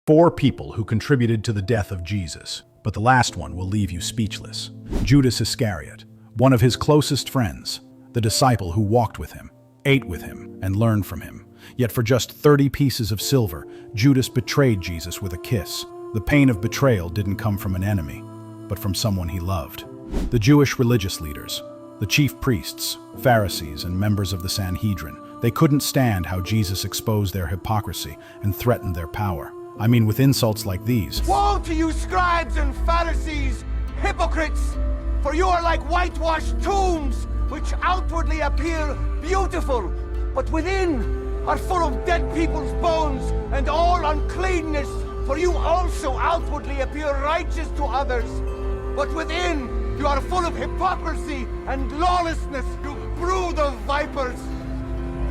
Four people who contributed to the death of Jesus, but the last one will leave you speechless. Judas Iscariot, one of his closest friends, the disciple who walked with him, ate with him, and learned from him. Yet for just 30 pieces of silver, Judas betrayed Jesus with a kiss. The pain of betrayal didn't come from an enemy, but from someone he loved. The Jewish religious leaders, the chief priests, Pharisees, and members of the Sanhedrin, they couldn't stand how Jesus exposed their hypocrisy and threatened their power. I mean, with insults like these. Woe to you, scribes and Pharisees, hypocrites! For you are like whitewashed tombs, which outwardly appear beautiful, but within are full of dead people's bones and all uncleanness. For you also outwardly appear righteous to others, but within you are full of hypocrisy and lawlessness, you brood of vipers.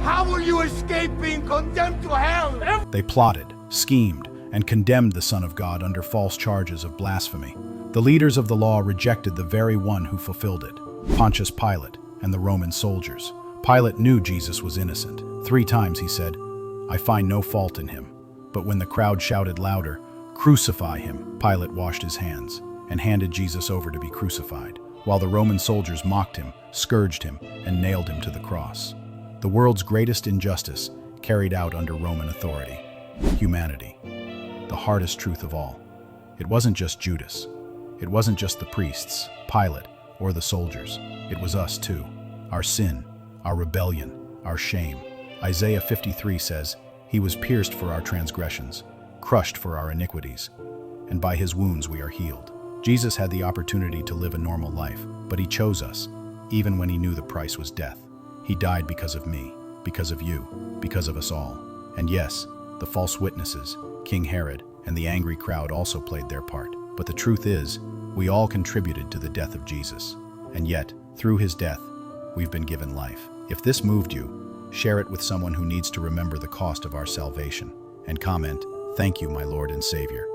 How will you escape being condemned to hell? They plotted, schemed, and condemned the Son of God under false charges of blasphemy. The leaders of the law rejected the very one who fulfilled it, Pontius Pilate and the Roman soldiers. Pilate knew Jesus was innocent. 3 times he said, "I find no fault in him." But when the crowd shouted louder, "Crucify him," Pilate washed his hands and handed Jesus over to be crucified, while the Roman soldiers mocked him, scourged him, and nailed him to the cross. The world's greatest injustice carried out under Roman authority. Humanity. The hardest truth of all. It wasn't just Judas. It wasn't just the priests, Pilate, or the soldiers. It was us too. Our sin, our rebellion, our shame. Isaiah 53 says, "He was pierced for our transgressions, crushed for our iniquities, and by his wounds we are healed." Jesus had the opportunity to live a normal life, but he chose us, even when he knew the price was death. He died because of me, because of you, because of us all. And yes, the false witnesses, King Herod, and the angry crowd also played their part. But the truth is, we all contributed to the death of Jesus. And yet, through his death, we've been given life. If this moved you, share it with someone who needs to remember the cost of our salvation. And comment, "Thank you, my Lord and Savior."